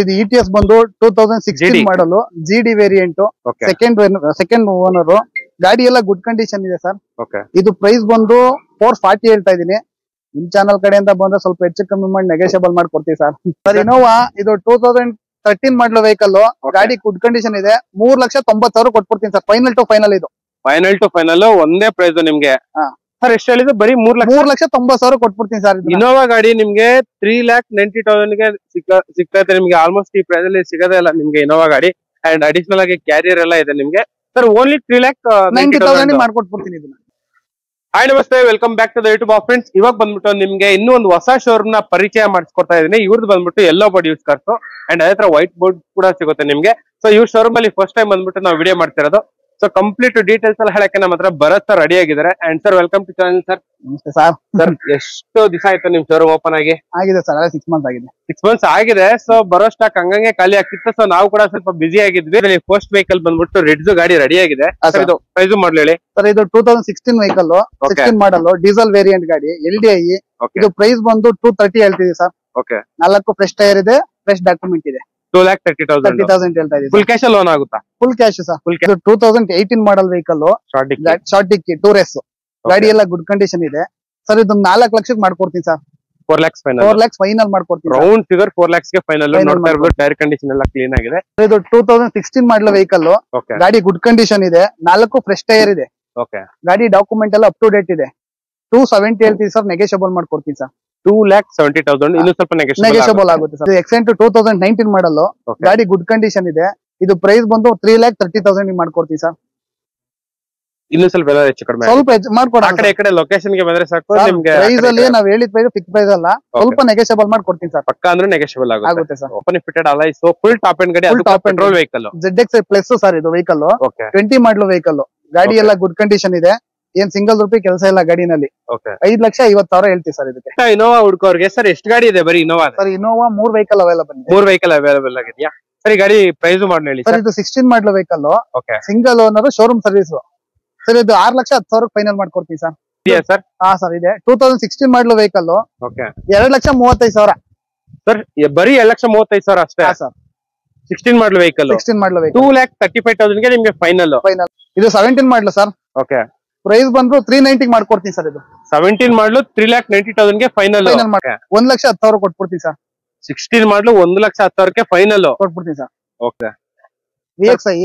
ಇದು ETS ಬಂದು 2016 ಮಾಡಲು GD ವೇರಿಯಂಟ್ ಸೆಕೆಂಡ್ ಓನರ್ ಗಾಡಿ ಎಲ್ಲ ಗುಡ್ ಕಂಡೀಷನ್ ಇದೆ ಸರ್. ಇದು ಪ್ರೈಸ್ ಬಂದು 440 ಹೇಳ್ತಾ ಇದೀನಿ. ನಿಮ್ ಚಾನಲ್ ಕಡೆಯಿಂದ ಬಂದ್ರೆ ಸ್ವಲ್ಪ ಹೆಚ್ಚು ಕಮ್ಮಿ ಮಾಡಿ ನೆಗೋಷಿಯಬಲ್ ಮಾಡ್ಕೊಡ್ತೀವಿ ಸರ್. ಸರ್ ಇನೋವಾ ಇದು 2013 ಮಾಡಲು ವೆಹಿಕಲ್ ಗಾಡಿ ಗುಡ್ ಕಂಡೀಷನ್ ಇದೆ. 3,90,000 ಕೊಟ್ಬಿಡ್ತೀನಿ ಸರ್. ಫೈನಲ್ ಟು ಫೈನಲ್ ಇದು ಫೈನಲ್ ಒಂದೇ ಪ್ರೈಸ್ ನಿಮ್ಗೆ ಸರ್. ಎಷ್ಟು ಹೇಳಿದ್ರೆ ಬರೀ 3,90,000 ಕೊಟ್ಬಿಡ್ತೀನಿ ಸರ್. ಇನೋವಾ ಗಾಡಿ ನಿಮ್ಗೆ 3,90,000 ಗೆ ಸಿಗ್ತೈತೆ ನಿಮ್ಗೆ. ಆಲ್ಮೋಸ್ಟ್ ಈ ಪ್ರೈಸ್ ಅಲ್ಲಿ ಸಿಗೋದೇ ಇಲ್ಲ ನಿಮ್ಗೆ ಇನೋವಾ ಗಾಡಿ. ಅಂಡ್ ಅಡಿಷನಲ್ ಆಗಿ ಕ್ಯಾರಿಯರ್ ಎಲ್ಲ ಇದೆ ನಿಮ್ಗೆ ಸರ್. ಓನ್ಲಿ 3,90,000 ಮಾಡ್ಕೊಟ್ಬಿಡ್ತೀನಿ ಇದನ್ನ. ಹಾಯ್ ನಮಸ್ತೆ, welcome back to the YouTube of friends. ಇವಾಗ ಬಂದ್ಬಿಟ್ಟು ನಿಮ್ಗೆ ಇನ್ನೂ ಒಂದು ಹೊಸ ಶೋರೂಮ್ ನ ಪರಿಚಯ ಮಾಡಿಸ್ಕೊಡ್ತಾ ಇದೀನಿ. ಇವ್ರದ್ದು ಬಂದ್ಬಿಟ್ಟು yellow board use cars and ಅದೇ ತರ ವೈಟ್ ಬೋರ್ಡ್ ಕೂಡ ಸಿಗುತ್ತೆ ನಿಮ್ಗೆ. ಸೊ ಇವ್ರ ಶೋರೂಮ್ ಅಲ್ಲಿ ಫಸ್ಟ್ ಟೈಮ್ ಬಂದ್ಬಿಟ್ಟು ನಾವು ವಿಡಿಯೋ ಮಾಡ್ತಿರೋದು. ಸೊ ಕಂಪ್ಲೀಟ್ ಡೀಟೇಲ್ಸ್ ಎಲ್ಲ ಹೇಳಕ್ಕೆ ನಮ್ಮ ಹತ್ರ ಭರತ್ ಸರ್ ರೆಡಿ ಆಗಿದ್ದಾರೆ. And sir welcome to channel sir. ನಮಸ್ತೆ ಸರ್. ಸರ್ ಎಷ್ಟು ದಿವಸ ಆಯ್ತು ನಿಮ್ ಶೋರೂಮ್ ಓಪನ್ ಆಗಿದೆ ಸರ್? 6 ಮಂತ್ಸ್ ಆಗಿದೆ. 6 ಮಂತ್ಸ್ ಆಗಿದೆ. ಸೊ ಬರೋ ಸ್ಟಾಕ್ ಹಂಗಂಗೆ ಖಾಲಿ ಆಗ್ತಿತ್ತು. ಸೊ ನಾವು ಕೂಡ ಸ್ವಲ್ಪ ಬಿಸಿ ಆಗಿದ್ವಿ. ಫಸ್ಟ್ ವೆಹಿಕಲ್ ಬಂದ್ಬಿಟ್ಟು ರೆಡ್ಸ್ ಗಾಡಿ ರೆಡಿ ಆಗಿದೆ. ಇದು ಪ್ರೈಸ್ ಮಾಡ್ಲಿ ಹೇಳಿ ಸರ್. ಇದು 2016 ವೆಹಿಕಲ್ 16 ಮಾಡಲ್ ಡೀಸೆಲ್ ವೇರಿಯಂಟ್ ಗಾಡಿ LDI. ಇದು ಪ್ರೈಸ್ ಬಂದು 230 ಹೇಳ್ತಿದೀವಿ ಸರ್. 4 ಫ್ರೆಶ್ ಟೈರ್ ಇದೆ, ಫ್ರೆಶ್ ಡಾಕ್ಯುಮೆಂಟ್ ಇದೆ. 2,30,000 ಹೇಳ್ತಾ ಇದೀವಿ. ಫುಲ್ ಕ್ಯಾಶ್ ಲೋನ್ ಆಗುತ್ತಾ? Full cash sir. 2018 ಮಾಡಲ್ ವೆಹಿಕಲ್ ಶಾರ್ಟ್ ಡಿಕ್ಕಿ 2RS ಗಾಡಿ ಎಲ್ಲ ಗುಡ್ ಕಂಡೀಷನ್ ಇದೆ ಸರ್. ಇದು 4 ಲಕ್ಷಕ್ಕೆ ಮಾಡ್ಕೊಡ್ತೀನಿ ಸರ್. 4 lakhs ಫೈನಲ್ ಮಾಡ್ಕೊಡ್ತೀನಿ. ರೌಂಡ್ ಫಿಗರ್ 4 lakhs ಗೆ ಫೈನಲ್. ನೋಡ್ತಾ ಇರ್ಬೋದು ಟೈರ್ ಕಂಡೀಷನ್ ಎಲ್ಲ ಕ್ಲೀನ್ ಆಗಿದೆ. ಇದು 2016 ಮಾಡಲ್ ವೆಹಿಕಲ್ ಗಾಡಿ ಗುಡ್ ಕಂಡೀಷನ್ ಇದೆ. 4 ಫ್ರೆಶ್ ಟೈರ್ ಇದೆ. ಗಾಡಿ ಡಾಕ್ಯುಮೆಂಟ್ ಎಲ್ಲ ಅಪ್ ಟು ಡೇಟ್ ಇದೆ. 270 ಹೇಳ್ತೀವಿ ಸರ್. ನೆಗೋಷಿಯಬಲ್ ಮಾಡ್ಕೊಡ್ತೀನಿ ಸರ್. 2,70,000 ಇನ್ನು ಸ್ವಲ್ಪ ನೆಗೋಷಿಯಬಲ್ ಆಗುತ್ತೆ ಸರ್. ಎಕ್ಸೆಂಟ್ 2019 ಮಾಡಲ್ ಗಾಡಿ ಗುಡ್ ಕಂಡೀಷನ್ ಇದೆ. ಇದು ಪ್ರೈಸ್ ಬಂದು 3,30,000 ಮಾಡ್ಕೊಡ್ತೀವಿ ಸರ್. ಇನ್ನು ಸ್ವಲ್ಪ ಎಲ್ಲ ಹೆಚ್ಚು ಕಡಿಮೆ ಸ್ವಲ್ಪ ಮಾಡ್ಕೊಡೋಣ. ಆ ಕಡೆ ಲೊಕೇಶನ್ ಗೆ ಬಂದ್ರೆ ಸಾಕು ನಿಮ್ಗೆ. ಪ್ರೈಸ್ ಅಲ್ಲಿ ನಾವ್ ಹೇಳಿದ ಪ್ರೈಸ್ ಫಿಕ್ಸ್ ಪ್ರೈಸ್ ಅಲ್ಲ, ಸ್ವಲ್ಪ ನೆಗೋಷಿಯಬಲ್ ಮಾಡ್ಕೊಡ್ತೀನಿ ಸರ್. ಪಕ್ಕ ಅಂದ್ರೆ ನೆಗೋಷಿಯಬಲ್ ಆಗುತ್ತೆ ಸರ್. ಓಪನ್ ಫಿಟೆಡ್ ಅಲ್ಲ. ಸೊ ಫುಲ್ ಟಾಪ್ ಎಂಡ್ ಗಾಡಿ, ಅದು petrol vehicle ZX plus sir. ಇದು ವೆಹಿಕಲ್ 20 ಮಾಡಲ್ ವೆಹಿಕಲ್. ಗಾಡಿ ಎಲ್ಲ ಗುಡ್ ಕಂಡೀಷನ್ ಇದೆ. ಏನ್ ಸಿಂಗಲ್ ರೂಪಾಯಿ ಕೆಲಸ ಇಲ್ಲ ಗಾಡಿನಲ್ಲಿ. 5,50,000 ಹೇಳ್ತೀವಿ ಸರ್ ಇದಕ್ಕೆ. ಇನೋವಾ ಹುಡ್ಕೋರ್ಗೆ ಸರ್ ಎಷ್ಟು ಗಾಡಿ ಇದೆ? ಬರೀ Innova sir. Innova 3 vehicle available ಇದೆ. 3 ವೆಹಿಕಲ್ ಅವೈಲಬಲ್ ಆಗಿದೆಯಾ ಸರಿ? ಗಾಡಿ ಪ್ರೈಸ್ ಮಾಡಿ ಹೇಳಿ ಸರ್. ಇದು 16 model vehicle single owner showroom service sir. ಇದು 6,10,000 ಫೈನಲ್ ಮಾಡ್ಕೊಡ್ತೀವಿ ಸರ್. ಸರ್ ಹಾ ಸರ್ ಇದೆ. 2016 ಮಾಡಲ್ ವೆಹಿಕಲ್ 2,35,000 ಸರ್. ಬರೀ 2,35,000 ಅಷ್ಟೇ ಸರ್. 16 ಮಾಡಲ್ ವೆಹಿಕಲ್ 2,35,000 ಗೆ ನಿಮ್ಗೆ ಫೈನಲ್. ಇದು 17 ಮಾಡಲ್ ಸರ್. ಪ್ರೈಸ್ ಬಂದು 390 ಮಾಡ್ಕೊಡ್ತೀನಿ ಸರ್. ಇದು 17 ಮಾಡಲು 3,90,000 ಗೆ ಫೈನಲ್. 1,10,000 ಕೊಟ್ಬಿಡ್ತೀನಿ ಸರ್. 16 ಮಾಡಲು 1,10,000 ಫೈನಲ್ ಕೊಟ್ಬಿಡ್ತೀನಿ ಸರ್. VXI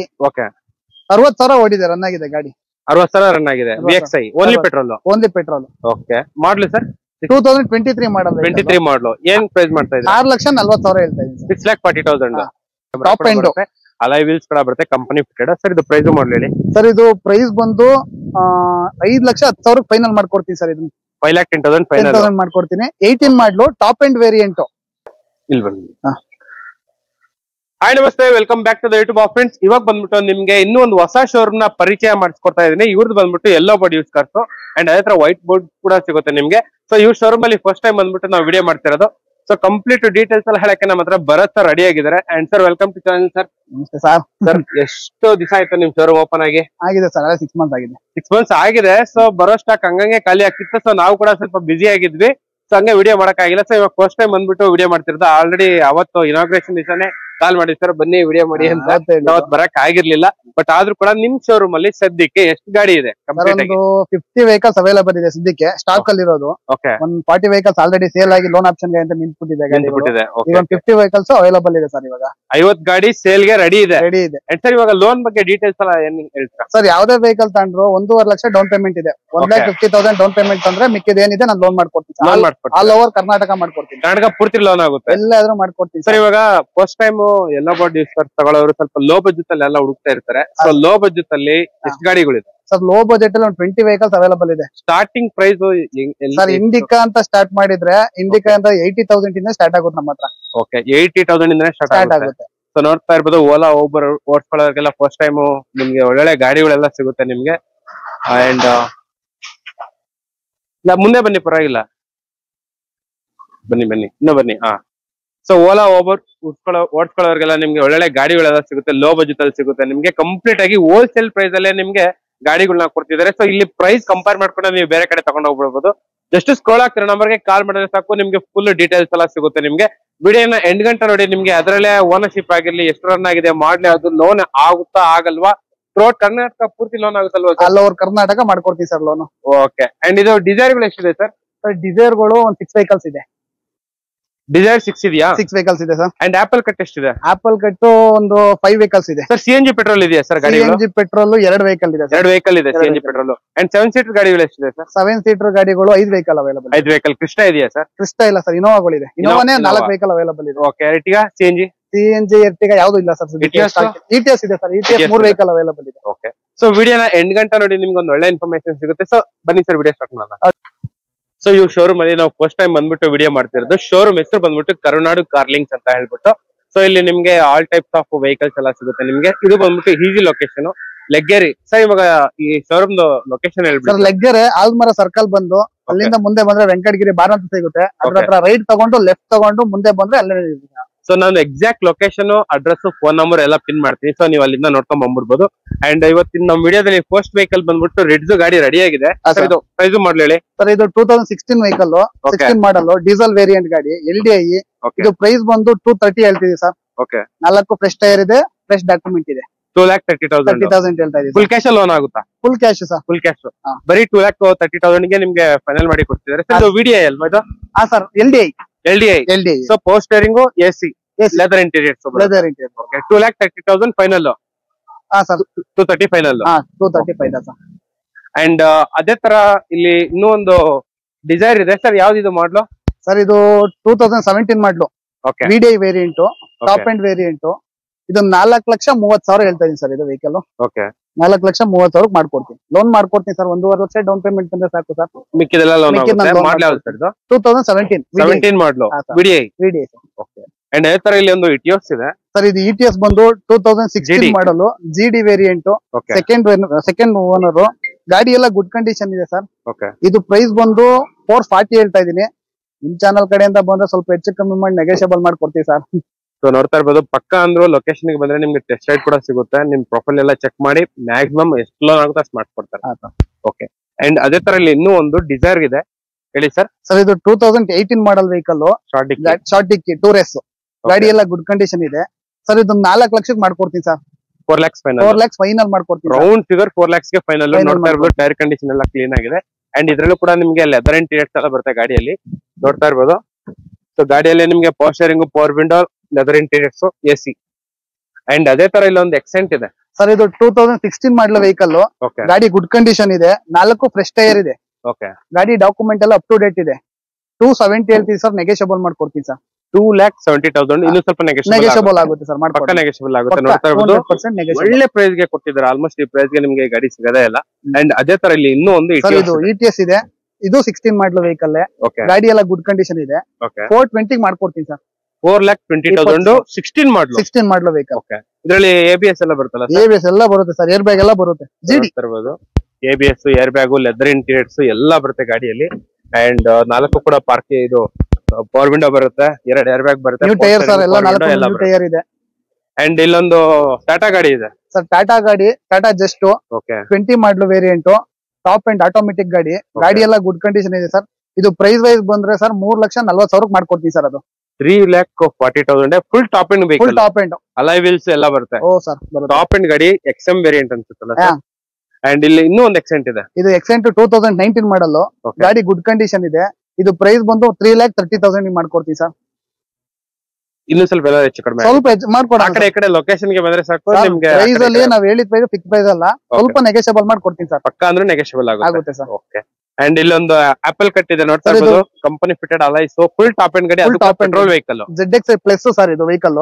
60,000 ಓಡಿದೆ, ರನ್ ಆಗಿದೆ ಗಾಡಿ. 60,000 ರನ್ ಆಗಿದೆ. VXI only petrol. ಓಕೆ. ಮಾಡ್ಲಿ ಸರ್ 2023 ಮಾಡಲ್. 23 ಮಾಡಲು ಏನ್ ಪ್ರೈಸ್ ಮಾಡ್ತಾ ಇದ್ದೀರಾ? 6,40,000 ಹೇಳ್ತಾ ಇದ್ದೀನಿ. 6,40,000 ಟಾಪ್ ಎಂಡ್. ಅಲಾಯ್ ವೀಲ್ಸ್ ಕೂಡ ಬರುತ್ತೆ, ಕಂಪನಿ ಫಿಟೆಡ್ ಸರ್. ಇದು ಪ್ರೈಸ್ ಮಾಡ್ಲಿ ಹೇಳಿ ಸರ್. ಇದು ಪ್ರೈಸ್ ಬಂದು 5,10,000 ಫೈನಲ್ ಮಾಡ್ಕೊಡ್ತೀನಿ ಸರ್. ಇದನ್ನ 5,10,000 ಫೈನಲ್ ಮಾಡ್ಕೊಡ್ತೀನಿ. 18 ಮಾಡಲು ಟಾಪ್ ಎಂಡ್ ವೇರಿಯಂಟ್. ಇಲ್ಲಿ ಬನ್ನಿ. ಹಾಯ್ ನಮಸ್ತೆ, welcome back to the YouTube of friends. ಇವಾಗ ಬಂದ್ಬಿಟ್ಟು ನಿಮ್ಗೆ ಇನ್ನೂ ಒಂದು ಹೊಸ ಶೋರೂಮ್ ನ ಪರಿಚಯ ಮಾಡಿಸ್ಕೊಡ್ತಾ ಇದೀನಿ. ಇವ್ರದ್ದು ಬಂದ್ಬಿಟ್ಟು yellow board use cars and ಅದೇ ತರ ವೈಟ್ ಬೋರ್ಡ್ ಕೂಡ ಸಿಗುತ್ತೆ ನಿಮ್ಗೆ. ಸೊ ಇವ್ರ ಶೋರೂಮ್ ಅಲ್ಲಿ ಫಸ್ಟ್ ಟೈಮ್ ಬಂದ್ಬಿಟ್ಟು ನಾವು ವಿಡಿಯೋ ಮಾಡ್ತಿರೋದು. ಸೊ ಕಂಪ್ಲೀಟ್ ಡೀಟೇಲ್ಸ್ ಎಲ್ಲ ಹೇಳಕ್ಕೆ ನಮ್ಮ ಹತ್ರ ಭರತ್ ಸರ್ ರೆಡಿ ಆಗಿದ್ದಾರೆ. And sir welcome to channel sir. ನಮಸ್ತೆ ಸರ್. ಸರ್ ಎಷ್ಟು ದಿವಸ ಆಯ್ತು ನಿಮ್ ಶೋರೂಮ್ ಓಪನ್ ಆಗಿದೆ ಸರ್? 6 ಮಂತ್ಸ್ ಆಗಿದೆ. 6 ಮಂತ್ಸ್ ಆಗಿದೆ. ಸೊ ಬರೋ ಸ್ಟಾಕ್ ಹಂಗಂಗೆ ಖಾಲಿ ಆಗ್ತಿತ್ತು. ಸೊ ನಾವು ಕೂಡ ಸ್ವಲ್ಪ ಬಿಸಿ ಆಗಿದ್ವಿ. ಸೊ ಹಂಗೆ ವಿಡಿಯೋ ಮಾಡಕ್ ಆಗಿಲ್ಲ. ಸೊ ಇವಾಗ ಫಸ್ಟ್ ಟೈಮ್ ಬಂದ್ಬಿಟ್ಟು ವಿಡಿಯೋ ಮಾಡ್ತಿರೋದು. ಆಲ್ರೆಡಿ ಅವತ್ತು ಇನಾಗ್ರೇಷನ್ ದಿವಸನೇ ಕಾಲ್ ಮಾಡಿ ಸರ್ ಬನ್ನಿ ವಿಡಿಯೋ ಮಾಡಿ ಅಂತ. ಅವತ್ತು ಬರಕ್ ಆಗಿರ್ಲಿಲ್ಲ. ಬಟ್ ಆದ್ರೂ ಕೂಡ ನಿಮ್ ಶೋರೂಮ್ ಅಲ್ಲಿ ಸದ್ಯಕ್ಕೆ ಎಷ್ಟು ಗಾಡಿ ಇದೆ? 50 ವೆಹಿಕಲ್ಸ್ ಅವೈಲಬಲ್ ಇದೆ ಸದ್ಯಕ್ಕೆ ಸ್ಟಾಕ್ ಅಲ್ಲಿ ಇರೋದು. ಒಂದು 40 ವೆಹಿಕಲ್ಸ್ ಆಲ್ರೆಡಿ ಸೇಲ್ ಆಗಿ ಲೋನ್ ಆಪ್ಷನ್ ಅಂತ ನಿಂತ್ಬಿಟ್ಟಿದೆ. 50 ವೆಹಿಕಲ್ಸ್ ಅವೈಲಬಲ್ ಇದೆ ಸರ್. ಇವಾಗ 50 ಗಾಡಿ ಸೇಲ್ ಗೆ ರೆಡಿ ಇದೆ. ಸರ್ ಇವಾಗ ಲೋನ್ ಬಗ್ಗೆ ಡೀಟೇಲ್ಸ್ ಎಲ್ಲ ಏನ್ ಹೇಳ್ತೀರಾ ಸರ್? ಯಾವ್ದೇ ವೆಹಿಕಲ್ ತಗೊಂಡ್ರು 1.5 ಲಕ್ಷ ಡೌನ್ ಪೇಮೆಂಟ್ ಇದೆ. 1,50,000 ಡೌನ್ ಪೇಮೆಂಟ್ ಅಂದ್ರೆ ಮಿಕ್ಕಿದ ಏನಿದೆ ನಾನು ಲೋನ್ ಮಾಡ್ಕೊಡ್ತೀನಿ. ಆಲ್ ಓವರ್ ಕರ್ನಾಟಕ ಮಾಡ್ಕೊಡ್ತೀನಿ. ಕರ್ನಾಟಕ ಪೂರ್ತಿ ಲೋನ್ ಆಗುತ್ತೆ. ಎಲ್ಲಾದ್ರೂ ಮಾಡ್ಕೊಡ್ತೀನಿ ಸರ್. ಇವಾಗ first time yellow board use cars ತಗೊಳ್ಳೋರು ಸ್ವಲ್ಪ ಲೋ ಬಜೆಟ್ ಅಲ್ಲಿ ಎಲ್ಲ ಹುಡುಕ್ತಾ ಇರ್ತಾರೆ. ಸೊ ಲೋ ಬಜೆಟ್ ಅಲ್ಲಿ ಎಷ್ಟು ಗಾಡಿಗಳಿದೆ ಸರ್? ಲೋ ಬಜೆಟ್ ಅಲ್ಲಿ ಒಂದು 20 ವೆಹಿಕಲ್ಸ್ ಅವೈಲಬಲ್ ಇದೆ. ಸ್ಟಾರ್ಟಿಂಗ್ ಪ್ರೈಸ್ ಸರ್ ಇಂಡಿಕಾ ಅಂತ ಸ್ಟಾರ್ಟ್ ಮಾಡಿದ್ರೆ ಇಂಡಿಕಾ ಅಂತ 80,000 ಇಂದ ಸ್ಟಾರ್ಟ್ ಆಗುತ್ತೆ ನಮ್ಮ ಹತ್ರ. 80,000 ಇಂದ ಸ್ಟಾರ್ಟ್ ಆಗುತ್ತೆ. ಸೊ ನೋಡ್ತಾ ಇರ್ಬೋದು, ಓಲಾ ಊಬರ್ ಓಡಿಸ್ಕೊಳ್ಳೋರಿಗೆಲ್ಲ ಫಸ್ಟ್ ಟೈಮ್ ನಿಮ್ಗೆ ಒಳ್ಳೆ ಗಾಡಿಗಳೆಲ್ಲ ಸಿಗುತ್ತೆ ನಿಮ್ಗೆ. ಅಂಡ್ ಮುಂದೆ ಬನ್ನಿ, ಪರವಾಗಿಲ್ಲ, ಬನ್ನಿ ಇನ್ನೂ ಬನ್ನಿ. ಸೊ ಓಲಾ ಊಬರ್ ಓಡಿಸ್ಕೊಳ್ಳೋರಿಗೆಲ್ಲ ನಿಮ್ಗೆ ಒಳ್ಳೆ ಗಾಡಿಗಳೆಲ್ಲ ಸಿಗುತ್ತೆ. ಲೋ ಬಜೆಟ್ ಅಲ್ಲಿ ಸಿಗುತ್ತೆ ನಿಮ್ಗೆ. ಕಂಪ್ಲೀಟ್ ಆಗಿ ಹೋಲ್ಸೇಲ್ ಪ್ರೈಸ್ ಅಲ್ಲೇ ನಿಮ್ಗೆ ಗಾಡಿಗಳನ್ನ ಕೊಡ್ತಿದ್ದಾರೆ. ಸೊ ಇಲ್ಲಿ ಪ್ರೈಸ್ ಕಂಪೇರ್ ಮಾಡ್ಕೊಂಡು ನೀವು ಬೇರೆ ಕಡೆ ತಗೊಂಡು ಹೋಗ್ಬಿಡ್ಬೋದು. ಜಸ್ಟ್ ಸ್ಕ್ರೋಲ್ ಆಗ್ತಿರೋ ನಂಬರ್ಗೆ ಕಾಲ್ ಮಾಡಿದ್ರೆ ಸಾಕು ನಿಮ್ಗೆ ಫುಲ್ ಡೀಟೇಲ್ಸ್ ಎಲ್ಲ ಸಿಗುತ್ತೆ ನಿಮ್ಗೆ. ವಿಡಿಯೋನ ಎಂಡ್ ಗಂಟೆ ನೋಡಿ, ನಿಮ್ಗೆ ಅದರಲ್ಲೇ ಓನರ್ಶಿಪ್ ಆಗಿರ್ಲಿ, ಎಷ್ಟು ರನ್ ಆಗಿದೆ, ಮಾಡ್ಲಿ, ಅದು ಲೋನ್ ಆಗುತ್ತಾ ಆಗಲ್ವಾ, ಥ್ರೂಔಟ್ ಕರ್ನಾಟಕ ಪೂರ್ತಿ ಲೋನ್ ಆಗುತ್ತಲ್ವಾ? ಆಲ್ ಓವರ್ ಕರ್ನಾಟಕ ಮಾಡ್ಕೊಡ್ತೀವಿ ಸರ್ ಲೋನ್. ಓಕೆ. ಅಂಡ್ ಇದು ಡಿಸೈರ್ಗಳು ಎಷ್ಟಿದೆ ಸರ್? ಡಿಸೈರ್ ಗಳು ಒಂದು 6 ವೆಹಿಕಲ್ಸ್ ಇದೆ. ಡಿಸೈರ್ 6 ಇದೆಯಾ? 6 ವೆಹಿಕಲ್ಸ್ ಇದೆ ಸರ್. ಅಂಡ್ ಆಪಲ್ ಕಟ್ ಎಷ್ಟಿದೆ? ಆಪಲ್ ಕಟ್ ಒಂದು 5 ವೆಹಿಕಲ್ಸ್ ಇದೆ ಸರ್. CNG ಪೆಟ್ರೋಲ್ ಇದೆಯಾ ಸರ್ ಗಾಡಿ? CNG ಪೆಟ್ರೋಲ್ 2 ವೆಹಿಕಲ್ ಇದೆ. 2 ವೆಹಿಕಲ್ ಇದೆ CNG ಪೆಟ್ರೋಲ್. ಅಂಡ್ 7 ಸೀಟರ್ ಗಾಡಿಗಳು ಎಷ್ಟಿದೆ ಸರ್? 7 ಸೀಟರ್ ಗಾಡಿಗಳು 5 ವೆಹಿಕಲ್ ಅವೈಲಬಲ್. 5 ವೆಹಿಕಲ್. ಕ್ರಿಸ್ಟಾ ಇದೆಯಾ ಸರ್? ಕ್ರಿಸ್ಟಾ ಇಲ್ಲ ಸರ್, ಇನೋವಾಗಳು ಇದೆ. ಇನೋವಾನೇ 4 ವೆಹಿಕಲ್ ಅವೈಲಬಲ್ ಇದೆ. ಓಕೆ. ಎರ್ಟಿಗಾ CNG ಎರ್ಟಿಗಾ ಯಾವ್ದು ಇಲ್ಲ ಸರ್. ETS ಇದೆ ಸರ್. ETS 3 ವೆಹಿಕಲ್ ಅವೈಲಬಲ್ ಇದೆ. ಓಕೆ. ಸೊ ವಿಡಿಯೋನ ಎಂಡ್ ಗಂಟೆ ನೋಡಿ, ನಿಮ್ಗೆ ಒಂದು ಒಳ್ಳೆ ಇನ್ಫಾರ್ಮೇಶನ್ ಸಿಗುತ್ತೆ. ಸೊ ಬನ್ನಿ ಸರ್, ವಿಡಿಯೋ ಸ್ಟಾರ್ಟ್ ಮಾಡೋಣ. ಸೊ ಇವ್ ಶೋರೂಮ್ ಅಲ್ಲಿ ನಾವು ಫಸ್ಟ್ ಟೈಮ್ ಬಂದ್ಬಿಟ್ಟು ವಿಡಿಯೋ ಮಾಡ್ತಿರೋದು. ಶೋರೂಮ್ ಹೆಸರು ಬಂದ್ಬಿಟ್ಟು ಕರುನಾಡು ಕಾರ್ಲಿಂಗ್ಸ್ ಅಂತ ಹೇಳ್ಬಿಟ್ಟು. ಸೊ ಇಲ್ಲಿ ನಿಮ್ಗೆ ಆಲ್ ಟೈಪ್ಸ್ ಆಫ್ ವೆಹಿಕಲ್ಸ್ ಎಲ್ಲ ಸಿಗುತ್ತೆ ನಿಮ್ಗೆ. ಇದು ಬಂದ್ಬಿಟ್ಟು ಈಸಿ ಲೊಕೇಶನ್, ಲೆಗ್ಗೆರಿ. ಸರ್ ಇವಾಗ ಈ ಶೋರೂಮ್ ಲೊಕೇಶನ್ ಹೇಳ್ಬಿಟ್ಟು ಸರ್, ಲೆಗ್ಗೆರೆ ಆಲ್ಮರ ಸರ್ಕಲ್ ಬಂದು ಅಲ್ಲಿಂದ ಮುಂದೆ ಬಂದ್ರೆ ವೆಂಕಟಗಿರಿ ಬಾರ್ ಅಂತ ಸಿಗುತ್ತೆ. ಅದ್ರ ಹತ್ರ ರೈಟ್ ತಗೊಂಡು ಲೆಫ್ಟ್ ತಗೊಂಡು ಮುಂದೆ ಬಂದ್ರೆ ಅಲ್ಲೇ. ಸೊ ನಾನು exact location, address, phone number ಎಲ್ಲ ಪಿನ್ ಮಾಡ್ತೀನಿ. ಸೊ ನೀವು ಅಲ್ಲಿಂದ ನೋಡ್ಕೊಂಡ್ ಬಂದ್ಬಿಡ್ಬೋದು. ಅಂಡ್ ಇವತ್ತಿನ ನಮ್ಮ ವಿಡಿಯೋದಲ್ಲಿ ಫಸ್ಟ್ ವೆಹಿಕಲ್ ಬಂದ್ಬಿಟ್ಟು ರಿಡ್ಸ್ ಗಾಡಿ ರೆಡಿ ಆಗಿದೆ. ಇದು ಪ್ರೈಸ್ ಮಾಡ್ಲಿ ಹೇಳಿ ಸರ್. ಇದು 2016 ವೆಹಿಕಲ್, 16 ಮಾಡಲ್, ಡೀಸೆಲ್ ವೇರಿಯಂಟ್ ಗಾಡಿ, LDI. ಇದು ಪ್ರೈಸ್ ಬಂದು 230 ಹೇಳ್ತಿದೆ ಸರ್. ಓಕೆ. 4 ಫ್ರೆಶ್ ಟೈರ್ ಇದೆ, ಫ್ರೆಶ್ ಡಾಕ್ಯುಮೆಂಟ್ ಇದೆ. 2,30,000 ಹೇಳ್ತಾ ಇದೆ. ಫುಲ್ ಕ್ಯಾಶ್ ಲೋನ್ ಆಗುತ್ತಾ? Full cash sir. Full cash. ಬರೀ 2,30,000 ಗೆ ನಿಮ್ಗೆ ಫೈನಲ್ ಮಾಡಿ ಕೊಡ್ತಿದ್ದಾರೆ. ಇದು VDI ಅಲ್ವಾ ಇದು? ಹಾ sir, LDI. So power steering, AC, leather interiors. Leather interior. Okay. 2,30,000 final. ಹಾ ಸರ್. 230 ಫೈನಲ್. 235 ಸರ್. ಅಂಡ್ ಅದೇ ತರ ಇಲ್ಲಿ ಇನ್ನೂ ಒಂದು ಡಿಸೈರ್ ಇದೆ ಸರ್. ಯಾವ್ದು ಮಾಡ್ಲು ಸರ್? ಇದು 2017 ಮಾಡ್ಲು. Okay. VDI variant, top end variant. ಇದು 4,30,000 ಹೇಳ್ತಾ ಇದೀನಿ ಸರ್. ಇದು ವೆಹಿಕಲ್ ಓಕೆ. 4,30,000 ಮಾಡ್ಕೊಡ್ತೀನಿ. ಲೋನ್ ಮಾಡ್ಕೊಡ್ತೀನಿ ಸರ್. 1.5 ಲಕ್ಷ ಡೌನ್ ಪೇಮೆಂಟ್ ಬಂದ್ರೆ ಸಾಕು ಸರ್. ಮಿಕ್ಕಿದೆಲ್ಲ ಲೋನ್ ಆಗುತ್ತೆ. ಮಾಡ್ಲಿ ಯಾವ್ದು ಸರ್ ಇದು? 2017 ಮಾಡ್ಲು VDI. ಓಕೆ. ಅಂಡ್ ಅದೇ ತರ ಇಲ್ಲಿ ಒಂದು ETS ಇದೆ ಸರ್. ಇದು ETS ಬಂದು 2016 ಮಾಡಲು, GD ವೇರಿಯಂಟ್, ಸೆಕೆಂಡ್ ಓನರ್. ಗಾಡಿ ಎಲ್ಲ ಗುಡ್ ಕಂಡೀಷನ್ ಇದೆ ಸರ್. ಓಕೆ. ಇದು ಪ್ರೈಸ್ ಬಂದು 440 ಹೇಳ್ತಾ ಇದೀನಿ. ನಿಮ್ ಚಾನಲ್ ಕಡೆಯಿಂದ ಬಂದ್ರೆ ಸ್ವಲ್ಪ ಹೆಚ್ಚು ಕಮ್ಮಿ ಮಾಡಿ ನೆಗೋಷಿಯಬಲ್ ಮಾಡ್ಕೊಡ್ತೀವಿ ಸರ್. ಸೊ ನೋಡ್ತಾ ಇರ್ಬೋದು, ಪಕ್ಕ ಅಂದ್ರು ಲೊಕೇಶನ್ ಗೆ ಬಂದ್ರೆ ನಿಮ್ಗೆ ಟೆಸ್ಟ್ ರೈಡ್ ಕೂಡ ಸಿಗುತ್ತೆ. ನಿಮ್ ಪ್ರೊಫೈಲ್ ಎಲ್ಲ ಚೆಕ್ ಮಾಡಿ ಮ್ಯಾಕ್ಸಿಮಮ್ ಎಷ್ಟು ಲೋನ್ ಆಗುತ್ತೆ ಅಷ್ಟು ಮಾಡ್ಕೊಡ್ತಾರೆ. ಓಕೆ. ಅಂಡ್ ಅದೇ ತರ ಇಲ್ಲಿ ಇನ್ನೂ ಒಂದು ಡಿಸೈರ್ ಇದೆ, ಹೇಳಿ ಸರ್. ಸರ್ ಇದು 2018 ಮಾಡಲ್ ವೆಹಿಕಲ್, ಶಾರ್ಟ್ ಡಿಕ್ಕಿ, 2 ರೇಸ್. ಗಾಡಿ ಎಲ್ಲ ಗುಡ್ ಕಂಡೀಷನ್ ಇದೆ ಸರ್. ಇದು 4 ಲಕ್ಷಕ್ಕೆ ಮಾಡ್ಕೊಡ್ತೀನಿ sir. 4 lakhs final. 4 lakhs final ಮಾಡ್ಕೊಡ್ತೀನಿ. ರೌಂಡ್ ಫಿಗರ್ 4 lakhs ಗೆ ಫೈನಲ್. ನೋಡ್ತಾ ಇರ್ಬೋದು, ಟೈರ್ ಕಂಡೀಷನ್ ಎಲ್ಲ ಕ್ಲೀನ್ ಆಗಿದೆ. ಅಂಡ್ ಇದ್ರಲ್ಲೂ ಕೂಡ ನಿಮ್ಗೆ ಲೆದರ್ ಇಂಟೀರಿಯರ್ಸ್ ಎಲ್ಲ ಬರುತ್ತೆ ಗಾಡಿಯಲ್ಲಿ, ನೋಡ್ತಾ ಇರ್ಬೋದು. ಸೊ ಗಾಡಿಯಲ್ಲಿ ನಿಮ್ಗೆ power steering, power window, leather interiors, AC. And ಅದೇ ತರ ಇಲ್ಲಿ ಒಂದು ಎಕ್ಸೆಂಟ್ ಇದೆ ಸರ್. ಇದು 2016 ಮಾಡಲ್ ವೆಹಿಕಲ್. ಗಾಡಿ ಗುಡ್ ಕಂಡೀಷನ್ ಇದೆ. 4 ಫ್ರೆಶ್ ಟೈರ್ ಇದೆ. ಓಕೆ. ಗಾಡಿ ಡಾಕ್ಯುಮೆಂಟ್ ಎಲ್ಲ ಅಪ್ ಟು ಡೇಟ್ ಇದೆ. 270 ಹೇಳ್ತೀವಿ ಸರ್. ನೆಗೋಷಿಯಬಲ್ ಮಾಡ್ಕೊಡ್ತೀನಿ ಸರ್. 2,70,000 ಇನ್ನು ಸ್ವಲ್ಪ ನೆಗೋಷಿಯಬಲ್ ಆಗುತ್ತೆ ಸರ್. ಪಕ್ಕ ನೆಗೋಷಿಯಬಲ್ ಆಗುತ್ತೆ. ನೋಡ್ತಾ ಇರ್ಬೋದು, ಒಳ್ಳೆ ಪ್ರೈಸ್ ಗೆ ಕೊಟ್ಟಿದ್ದಾರೆ. ಆಲ್ಮೋಸ್ಟ್ ಈ ಪ್ರೈಸ್ ಗೆ ನಿಮ್ಗೆ ಗಾಡಿ ಸಿಗದೇ ಇಲ್ಲ. ಅಂಡ್ ಅದೇ ತರ ಇಲ್ಲಿ ಇನ್ನೂ ಒಂದು ಇದು ETS ಇದೆ. ಇದು 16 ಮಾಡಲ್ ವೆಹಿಕಲ್. ಗಾಡಿ ಎಲ್ಲ ಗುಡ್ ಕಂಡೀಷನ್ ಇದೆ. 420 ಮಾಡ್ಕೊಡ್ತೀನಿ ಸರ್. 4,20,000 16 model vehicle. ಇದರಲ್ಲಿ ABS ಎಲ್ಲ ಬರುತ್ತಲ್ಲ? ABS ಎಲ್ಲ ಬರುತ್ತೆ ಸರ್. ಏರ್ ಬ್ಯಾಗ್ ಎಲ್ಲ ಬರುತ್ತೆ. ABS, air bag, leather interiors ಎಲ್ಲ ಬರುತ್ತೆ ಗಾಡಿಯಲ್ಲಿ. ಅಂಡ್ 4 ಕೂಡ ಪಾರ್ಕಿಂಗ್, ಇದು ಪವರ್ ವಿಂಡೋ ಬರುತ್ತೆ, 2 ಏರ್ ಬ್ಯಾಗ್ ಬರುತ್ತೆ. New tyre sir. ಎಲ್ಲ 4 ಟೈರ್ ಇದೆ. ಅಂಡ್ ಇಲ್ಲೊಂದು ಟಾಟಾ ಗಾಡಿ ಇದೆ ಸರ್. ಟಾಟಾ ಗಾಡಿ, Tata just 20 model variant, top and automatic ಗಾಡಿ. ಗಾಡಿ ಎಲ್ಲ ಗುಡ್ ಕಂಡೀಷನ್ ಇದೆ ಸರ್. ಇದು ಪ್ರೈಸ್ ವೈಸ್ ಬಂದ್ರೆ ಸರ್ 3,40,000 ಮಾಡ್ಕೊಡ್ತೀವಿ ಸರ್. ಅದು 3,40,000 full top end vehicle. Top end alloy wheels ಎಲ್ಲ ಬರುತ್ತೆ. ಓ ಸರ್, ಟಾಪ್ ಎಂಡ್ ಗಾಡಿ, XM ವೇರಿಯಂಟ್ ಅನ್ಸುತ್ತಲ್ಲ ಸರ್. ಅಂಡ್ ಇಲ್ಲಿ ಇನ್ನೂ ಒಂದು ಎಕ್ಸೆಂಟ್ ಇದೆ. ಇದು ಎಕ್ಸೆಂಟ್ 2019 ಮಾಡಲ್. ಗಾಡಿ ಗುಡ್ ಕಂಡೀಷನ್ ಇದೆ. ಇದು ಪ್ರೈಸ್ ಬಂದು 3,30,000 ಮಾಡ್ಕೊಡ್ತೀವಿ ಸರ್. ಇನ್ನು ಸ್ವಲ್ಪ ಹೆಚ್ಚು ಕಡಿಮೆ ಸ್ವಲ್ಪ ಮಾಡ್ಕೊಡ. ಆ ಕಡೆ ಲೊಕೇಶನ್ ಗೆ ಬಂದ್ರೆ ಸಾಕು. ನಿಮ್ಗೆ ಪ್ರೈಸ್ ಅಲ್ಲಿ ನಾವ್ ಹೇಳಿದ ಪ್ರೈಸ್ ಫಿಕ್ಸ್ ಪ್ರೈಸ್ ಅಲ್ಲ, ಸ್ವಲ್ಪ ನೆಗೋಷಿಯಬಲ್ ಮಾಡ್ಕೊಡ್ತೀನಿ ಸರ್. ಪಕ್ಕ ಅಂದ್ರೆ ನೆಗೋಷಿಯಬಲ್ ಆಗುತ್ತೆ ಸರ್. ಓಕೆ. ಅಂಡ್ ಇಲ್ಲೊಂದು ಆಪಲ್ ಕಟ್ ಇದೆ, ನೋಡ್ತಾ ಇರ್ಬೋದು. Company fitted alloys, full top end ಗಾಡಿ, ಅದು petrol vehicle. ZX plus sir ಇದು ವೆಹಿಕಲ್.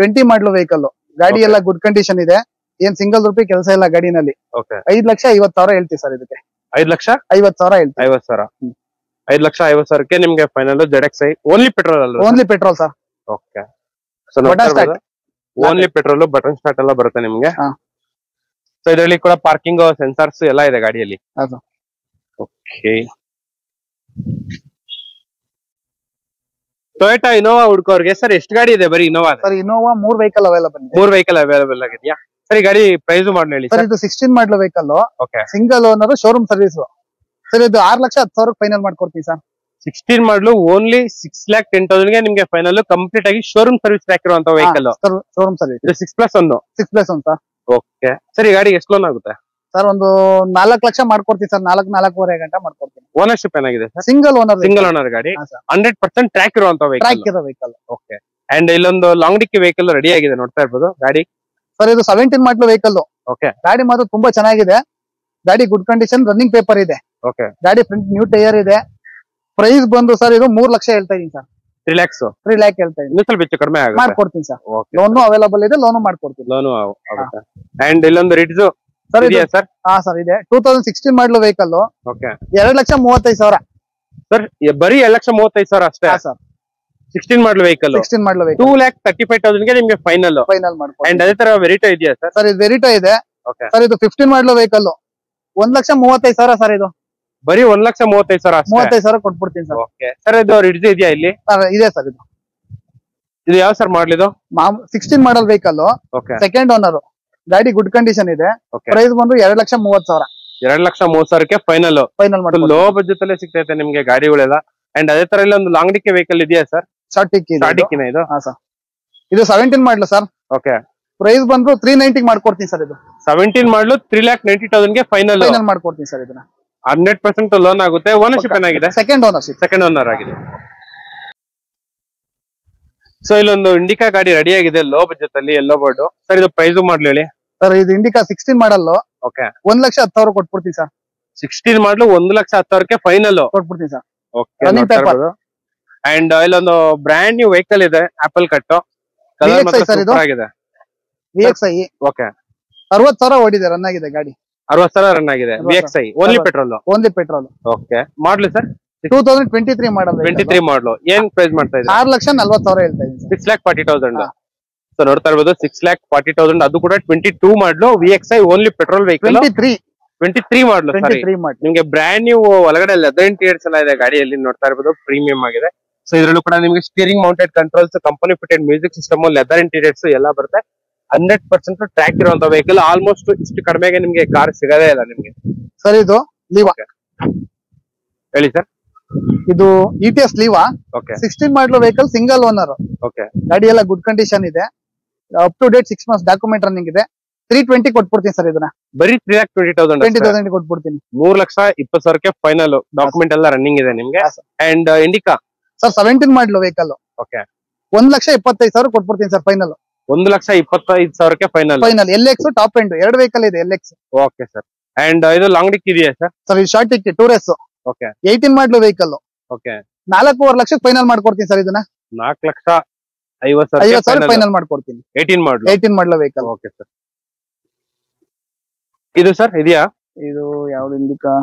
20 ಮಾಡಲ್ ವೆಹಿಕಲ್. ಗಾಡಿ ಎಲ್ಲ ಗುಡ್ ಕಂಡೀಷನ್ ಇದೆ. ಏನ್ ಸಿಂಗಲ್ ರೂಪಾಯಿ ಕೆಲಸ ಇಲ್ಲ ಗಾಡಿನಲ್ಲಿ. 5,50,000 ಹೇಳ್ತೀವಿ ಸರ್. ಇದಕ್ಕೆ 5,50,000 ಹೇಳ್ತೀವಿ. 50,000. 5,50,000ಕ್ಕೆ ನಿಮ್ಗೆ ಫೈನಲ್ ZX ಓನ್ಲಿ ಪೆಟ್ರೋಲ್ ಅಲ್ಲ? Only petrol sir. Okay. Only petrol, button start ಎಲ್ಲ ಬರುತ್ತೆ ನಿಮ್ಗೆ. ಸೊ ಇದರಲ್ಲಿ ಕೂಡ ಪಾರ್ಕಿಂಗ್ ಸೆನ್ಸರ್ಸ್ ಎಲ್ಲ ಇದೆ ಗಾಡಿಯಲ್ಲಿ. ಓಕೆ. ಟೊಯೋಟಾ ಇನೋವಾ ಹುಡ್ಕೋರ್ಗೆ ಸರ್ ಎಷ್ಟು ಗಾಡಿ ಇದೆ? ಬರೀ Innova sir. Innova 3 vehicle available ಇದೆ. 3 ವೆಹಿಕಲ್ ಅವೈಲಬಲ್ ಆಗಿದೆಯಾ ಸರ್? ಈ ಗಾಡಿ ಪ್ರೈಸ್ ಮಾಡಿ ಹೇಳಿ ಸರ್. ಇದು 16 model vehicle. Single owner, showroom service. Sir ಇದು 6,10,000 ಫೈನಲ್ ಮಾಡ್ಕೊಡ್ತೀನಿ ಸರ್. 16 ಮಾಡಲು ಓನ್ಲಿ 6,10,000 ಗೆ ನಿಮ್ಗೆ ಫೈನಲ್ ಕಂಪ್ಲೀಟ್ ಆಗಿ ಶೋರೂಮ್ ಸರ್ವಿಸ್ ಹಾಕಿರುವಂತ ವೆಹಿಕಲ್. Showroom service. ಇದು 6+1. 6+1 ಸರ್. ಓಕೆ ಸರ್, ಈ ಗಾಡಿ ಎಷ್ಟು ಲೋನ್ ಆಗುತ್ತೆ ಸರ್? ಒಂದು 4 ಲಕ್ಷ ಮಾಡ್ಕೊಡ್ತೀನಿ ಸರ್. 4-4.5 ಗಂಟೆ ಮಾಡ್ಕೊಡ್ತೀನಿ. ಓನರ್ಶಿಪ್ ಏನಾಗಿದೆ ಸರ್? ಸಿಂಗಲ್ ಓನರ್ ಗಾಡಿ. 100% ಟ್ರ್ಯಾಕ್ ಇರುವಂತ ವೆಹಿಕಲ್. ಓಕೆ. ಅಂಡ್ ಇಲ್ಲೊಂದು ಲಾಂಗ್ ಡಿಕ್ಕಿ ವೆಹಿಕಲ್ ರೆಡಿ ಆಗಿದೆ, ನೋಡ್ತಾ ಇರ್ಬೋದು ಗಾಡಿ. ಸರ್ ಇದು 17 ಮಾಡಲು ವೆಹಿಕಲ್. ಓಕೆ. ಗಾಡಿ ಮಾತ್ರ ತುಂಬಾ ಚೆನ್ನಾಗಿದೆ. ಗಾಡಿ ಗುಡ್ ಕಂಡೀಷನ್, ರನ್ನಿಂಗ್ ಪೇಪರ್ ಇದೆ. ಓಕೆ. ಗಾಡಿ ಫ್ರಂಟ್ ನ್ಯೂ ಟೈರ್ ಇದೆ. ಪ್ರೈಸ್ ಬಂದು ಸರ್ ಇದು 3 ಲಕ್ಷ ಹೇಳ್ತಾ ಇದೀನಿ ಸರ್. 3 lakhs. 3 lakh ಹೇಳ್ತಾ ಇದೀನಿ. ಸ್ವಲ್ಪ ಹೆಚ್ಚು ಕಡಿಮೆ ಆಗುತ್ತೆ. ಮಾಡ್ಕೊಡ್ತೀನಿ ಸರ್. ಲೋನ್ ಅವೈಲಬಲ್ ಇದೆ, ಲೋನ್ ಮಾಡ್ಕೊಡ್ತೀನಿ. ಲೋನ್ ಆಗುತ್ತೆ. ಅಂಡ್ ಇಲ್ಲೊಂದು ರಿಟ್ಜ್ ಸರ್ ಇದೆಯಾ ಸರ್? ಹಾ ಸರ್ ಇದೆ. 2016 ಮಾಡಲು ವೆಹಿಕಲ್. ಓಕೆ. 2,35,000 ಸರ್. ಬರೀ 2,35,000 ಅಷ್ಟೇ ಸರ್. 16 ಮಾಡಲು ವೆಹಿಕಲ್. 16 ಮಾಡಲು ವೆಹಿಕಲ್. 2,35,000 ಗೆ ನಿಮ್ಗೆ ಫೈನಲ್ ಮಾಡ್ಕೊಡ್ತೀನಿ. ಅಂಡ್ ಅದೇ ತರ ವೆರಿಟೋ ಇದೆಯಾ ಸರ್? ಸರ್ ಇದು ವೆರಿಟೋ ಇದೆ. ಓಕೆ. ಸರ್ ಇದು 15 ಮಾಡಲು ವೆಹಿಕಲ್. 1,35,000 ಸರ್. ಇದು ಬರೀ 1,35,000 ಅಷ್ಟೇ. 35,000 ಕೊಟ್ಬಿಡ್ತೀನಿ ಸರ್. ಓಕೆ ಸರ್, ಇದು ರಿಡ್ಜ್ ಇದೆಯಾ ಇಲ್ಲಿ? ಇದೆ ಸರ್. ಇದು ಯಾವ ಸರ್ ಮಾಡಲಿದು? 16 model vehicle. Okay. Second owner. ಗಾಡಿ ಗುಡ್ ಕಂಡೀಷನ್ ಇದೆ. ಓಕೆ. ಪ್ರೈಸ್ ಬಂದು 2,30,000. 2,30,000 ಫೈನಲ್ ಮಾಡಿ ಲೋ ಬಜೆಟ್ ಅಲ್ಲೇ ಸಿಗ್ತೈತೆ ನಿಮ್ಗೆ ಗಾಡಿಗಳೆಲ್ಲ. ಅಂಡ್ ಅದೇ ತರ ಇಲ್ಲ ಒಂದು ಲಾಂಗ್ ಡಿಕ್ಕಿ ವೆಹಿಕಲ್ ಇದೆಯಾ ಸರ್? ಶಾರ್ಟ್ ಡಿಕ್ಕಿನ ಇದು. ಹಾ ಸರ್. ಇದು 17 ಮಾಡಲು ಸರ್. ಓಕೆ. ಪ್ರೈಸ್ ಬಂದು 390 ಮಾಡ್ಕೊಡ್ತೀನಿ ಸರ್. ಇದು 17 ಮಾಡಲು 3,90,000 ಗೆ ಫೈನಲ್ ಮಾಡ್ಕೊಡ್ತೀನಿ ಸರ್. ಇದನ್ನ 100% ಲೋನ್ ಆಗುತ್ತೆ. ಓನರ್ಶಿಪ್ ಏನಾಗಿದೆ? ಸೆಕೆಂಡ್ ಓನರ್ ಆಗಿದೆ. ಸೊ ಇಲ್ಲೊಂದು ಇಂಡಿಕಾ ಗಾಡಿ ರೆಡಿ ಆಗಿದೆ ಲೋ ಬಜೆಟ್ ಅಲ್ಲಿ, ಎಲ್ಲೋ ಬೋರ್ಡ್. ಸರ್ ಇದು ಪ್ರೈಸ್ ಮಾಡ್ಲಿ ಹೇಳಿ ಸರ್. ಇದು ಇಂಡಿಕಾ 16 ಮಾಡಲ್. ಓಕೆ. 1,10,000 ಕೊಟ್ಬಿಡ್ತೀನಿ ಸರ್. 16 ಮಾಡಲು 1,10,000 ಫೈನಲ್ ಕೊಟ್ಬಿಡ್ತೀನಿ ಸರ್. ಓಕೆ. ಅಂಡ್ ಇಲ್ಲೊಂದು ಬ್ರ್ಯಾಂಡ್ ನ್ಯೂ ವೆಹಿಕಲ್ ಇದೆ, ಆಪಲ್ ಕಟ್. ಕಲರ್ ಆಗಿದೆ. VXi. ಓಕೆ. 60,000 ಓಡಿದೆ, ರನ್ ಆಗಿದೆ ಗಾಡಿ. 60,000 ರನ್ ಆಗಿದೆ. VXi only petrol. ಓಕೆ. ಮಾಡ್ಲಿ ಸರ್? 2023 ಮಾಡಲ್. 23 ಮಾಡಲು. ಏನ್ ಪ್ರೈಸ್ ಮಾಡ್ತಾ ಇದ್ದೀರಾ? 6,40,000 ಹೇಳ್ತಾ ಇದ್ದೀನಿ. 6,40,000. ಸೊ ನೋಡ್ತಾ ಇರ್ಬೋದು 6,40,000. ಅದು ಕೂಡ 22 ಮಾಡಲು. VXi only petrol vehicle. 23 ಮಾಡಲು. ನಿಮ್ಗೆ ಬ್ರ್ಯಾಂಡ್ ನ್ಯೂ ಒಳಗಡೆ ಲೆದರ್ ಇಂಟೀರಿಯರ್ಸ್ ಎಲ್ಲ ಇದೆ ಗಾಡಿಯಲ್ಲಿ, ನೋಡ್ತಾ ಇರ್ಬೋದು. ಪ್ರೀಮಿಯಂ ಆಗಿದೆ. ಸೊ ಇದ್ರಲ್ಲೂ ಕೂಡ ನಿಮ್ಗೆ steering mounted controls, company fitted music system, leather interiors ಎಲ್ಲ ಬರುತ್ತೆ. 100% ಟ್ರ್ಯಾಕ್ ಇರುವಂತ ವೆಹಿಕಲ್. ಆಲ್ಮೋಸ್ಟ್ ಇಷ್ಟು ಕಡಿಮೆಗೆ ನಿಮ್ಗೆ ಕಾರ್ ಸಿಗದೇ ಇಲ್ಲ ನಿಮ್ಗೆ. ಸರ್ ಇದು ಲೀವಾ ಹೇಳಿ ಸರ್. ಇದು ETS ಲೀವಾ. ಓಕೆ. 16 ಮಾಡಲು ವೆಹಿಕಲ್, ಸಿಂಗಲ್ ಓನರ್. ಓಕೆ. ಗಾಡಿ ಎಲ್ಲ ಗುಡ್ ಕಂಡೀಷನ್ ಇದೆ. Up to date 6 months document running ಇದೆ. 320 ಕೊಟ್ಬಿಡ್ತೀನಿ ಸರ್. ಇದನ್ನ ಬರೀ 3,20,000 ಕೊಟ್ಬಿಡ್ತೀನಿ. 3,20,000 ಫೈನಲ್. ಡಾಕ್ಯುಮೆಂಟ್ ಎಲ್ಲ ರನ್ನಿಂಗ್ ಇದೆ ನಿಮ್ಗೆ. ಅಂಡ್ ಇಂಡಿಕಾ ಸರ್ 17 ಮಾಡಲು ವೆಹಿಕಲ್. ಓಕೆ. 1,25,000 ಕೊಟ್ಬಿಡ್ತೀನಿ sir. Final 1,25,000 final. LX top end 2 vehicle ಇದೆ. LX. Okay sir. ಅಂಡ್ ಇದು ಲಾಂಗ್ ಡಿಕ್ ಇದೆಯಾ ಸರ್? ಸರ್ ಇದು ಶಾರ್ಟ್ ಡಿಕ್ಕಿ ಟೂರೆಸ್. ಓಕೆ. 18 ಮಾಡಲು ವೆಹಿಕಲ್. ಓಕೆ. 4.5 ಲಕ್ಷಕ್ಕೆ ಫೈನಲ್ ಮಾಡ್ಕೊಡ್ತೀನಿ ಸರ್. ಇದನ್ನ 4,50,000 ಫೈನಲ್ ಮಾಡ್ಕೊಡ್ತೀನಿ. 18 ಮಾಡಲು ವೆಹಿಕಲ್. Okay sir. ಇದು ಸರ್ ಇದೆಯಾ? ಇದು ಯಾವ್ದು ಇಂಡಿಕಾ